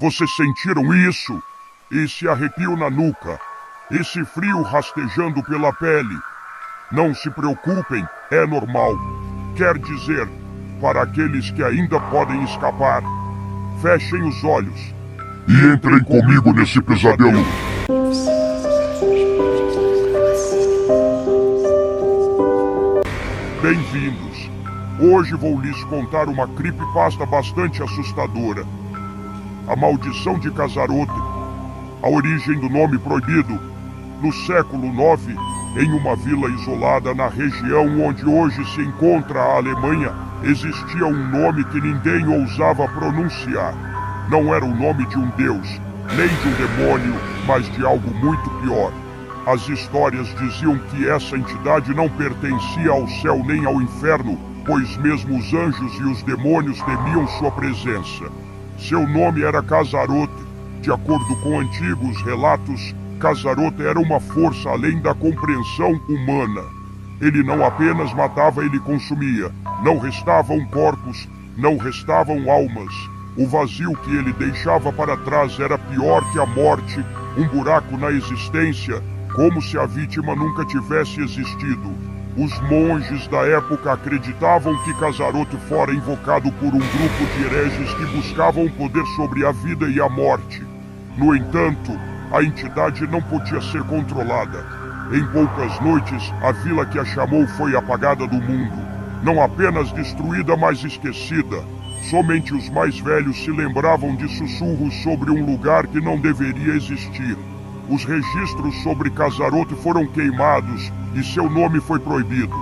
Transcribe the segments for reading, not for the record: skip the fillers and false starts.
Vocês sentiram isso? Esse arrepio na nuca, esse frio rastejando pela pele. Não se preocupem, é normal. Quer dizer, para aqueles que ainda podem escapar, fechem os olhos e entrem comigo nesse pesadelo. Bem-vindos. Hoje vou lhes contar uma creepypasta bastante assustadora. A maldição de Casarote. A origem do nome proibido. No século IX, em uma vila isolada na região onde hoje se encontra a Alemanha, existia um nome que ninguém ousava pronunciar. Não era o nome de um deus, nem de um demônio, mas de algo muito pior. As histórias diziam que essa entidade não pertencia ao céu nem ao inferno, pois mesmo os anjos e os demônios temiam sua presença. Seu nome era Casarote. De acordo com antigos relatos, Casarote era uma força além da compreensão humana. Ele não apenas matava, ele consumia. Não restavam corpos, não restavam almas. O vazio que ele deixava para trás era pior que a morte, um buraco na existência, como se a vítima nunca tivesse existido. Os monges da época acreditavam que Casarote fora invocado por um grupo de hereges que buscavam poder sobre a vida e a morte. No entanto, a entidade não podia ser controlada. Em poucas noites, a vila que a chamou foi apagada do mundo. Não apenas destruída, mas esquecida. Somente os mais velhos se lembravam de sussurros sobre um lugar que não deveria existir. Os registros sobre Casarote foram queimados e seu nome foi proibido.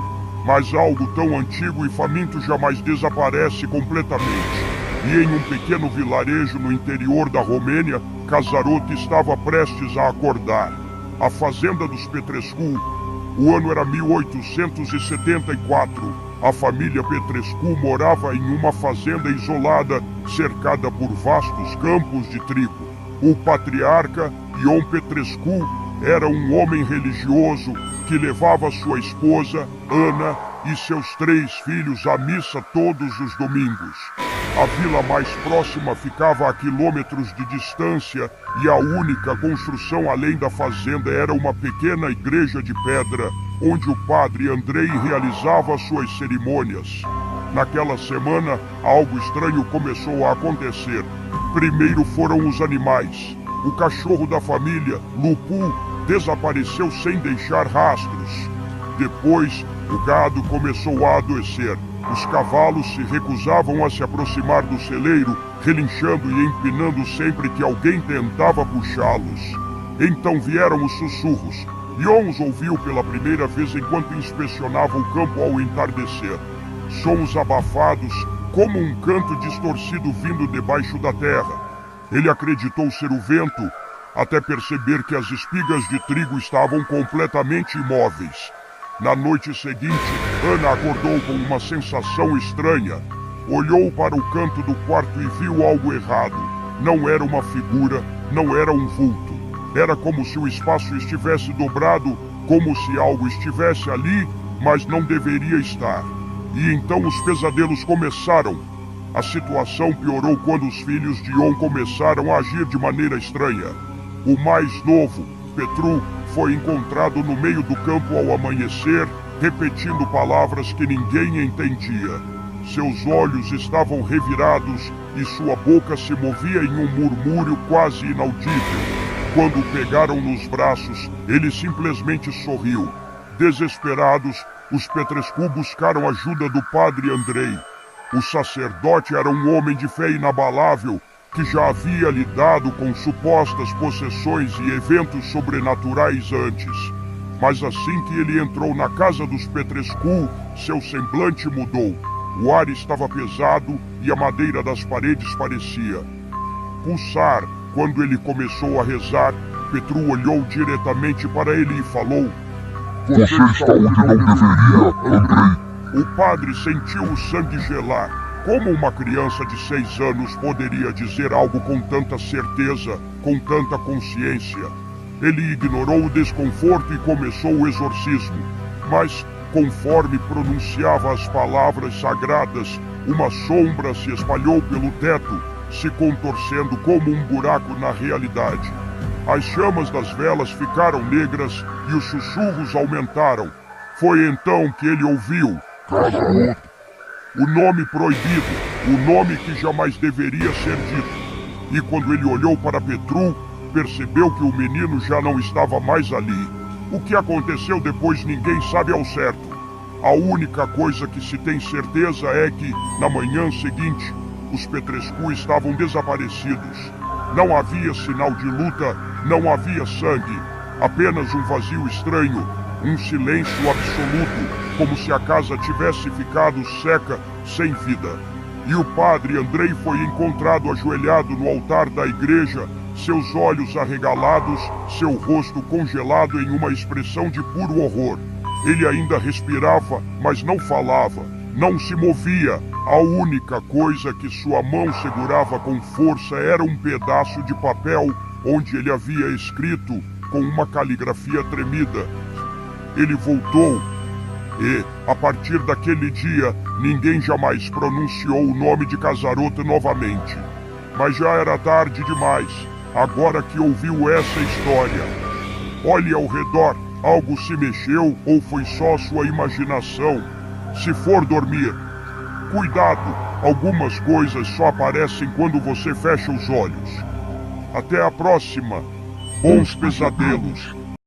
Mas algo tão antigo e faminto jamais desaparece completamente. E em um pequeno vilarejo no interior da Romênia, Casarote estava prestes a acordar. A fazenda dos Petrescu. O ano era 1874. A família Petrescu morava em uma fazenda isolada, cercada por vastos campos de trigo. O patriarca, Ion Petrescu, era um homem religioso que levava sua esposa, Ana, e seus 3 filhos à missa todos os domingos. A vila mais próxima ficava a quilômetros de distância e a única construção além da fazenda era uma pequena igreja de pedra, onde o padre Andrei realizava suas cerimônias. Naquela semana, algo estranho começou a acontecer. Primeiro foram os animais. O cachorro da família, Lupu, desapareceu sem deixar rastros. Depois, o gado começou a adoecer. Os cavalos se recusavam a se aproximar do celeiro, relinchando e empinando sempre que alguém tentava puxá-los. Então vieram os sussurros. Ion os ouviu pela primeira vez enquanto inspecionava o campo ao entardecer. Sons abafados, como um canto distorcido vindo debaixo da terra. Ele acreditou ser o vento, até perceber que as espigas de trigo estavam completamente imóveis. Na noite seguinte, Ana acordou com uma sensação estranha. Olhou para o canto do quarto e viu algo errado. Não era uma figura, não era um vulto. Era como se o espaço estivesse dobrado, como se algo estivesse ali, mas não deveria estar. E então os pesadelos começaram. A situação piorou quando os filhos de Ion começaram a agir de maneira estranha. O mais novo, Petru, foi encontrado no meio do campo ao amanhecer, repetindo palavras que ninguém entendia. Seus olhos estavam revirados e sua boca se movia em um murmúrio quase inaudível. Quando o pegaram nos braços, ele simplesmente sorriu. Desesperados, os Petrescu buscaram ajuda do padre Andrei. O sacerdote era um homem de fé inabalável, que já havia lidado com supostas possessões e eventos sobrenaturais antes. Mas assim que ele entrou na casa dos Petrescu, seu semblante mudou. O ar estava pesado e a madeira das paredes parecia pulsar. Quando ele começou a rezar, Petru olhou diretamente para ele e falou: "Você está onde não deveria, Andrei." O padre sentiu o sangue gelar. Como uma criança de 6 anos poderia dizer algo com tanta certeza, com tanta consciência? Ele ignorou o desconforto e começou o exorcismo. Mas, conforme pronunciava as palavras sagradas, uma sombra se espalhou pelo teto se contorcendo como um buraco na realidade. As chamas das velas ficaram negras e os sussurros aumentaram. Foi então que ele ouviu o nome proibido, o nome que jamais deveria ser dito. E quando ele olhou para Petru, percebeu que o menino já não estava mais ali. O que aconteceu depois ninguém sabe ao certo. A única coisa que se tem certeza é que, na manhã seguinte, os Petrescu estavam desaparecidos. Não havia sinal de luta, não havia sangue, apenas um vazio estranho, um silêncio absoluto, como se a casa tivesse ficado seca, sem vida. E o padre Andrei foi encontrado ajoelhado no altar da igreja, seus olhos arregalados, seu rosto congelado em uma expressão de puro horror. Ele ainda respirava, mas não falava, não se movia. A única coisa que sua mão segurava com força era um pedaço de papel onde ele havia escrito com uma caligrafia tremida. Ele voltou e, a partir daquele dia, ninguém jamais pronunciou o nome de Casaroto novamente. Mas já era tarde demais, agora que ouviu essa história. Olhe ao redor, algo se mexeu ou foi só sua imaginação? Se for dormir, cuidado, algumas coisas só aparecem quando você fecha os olhos. Até a próxima. Bons pesadelos.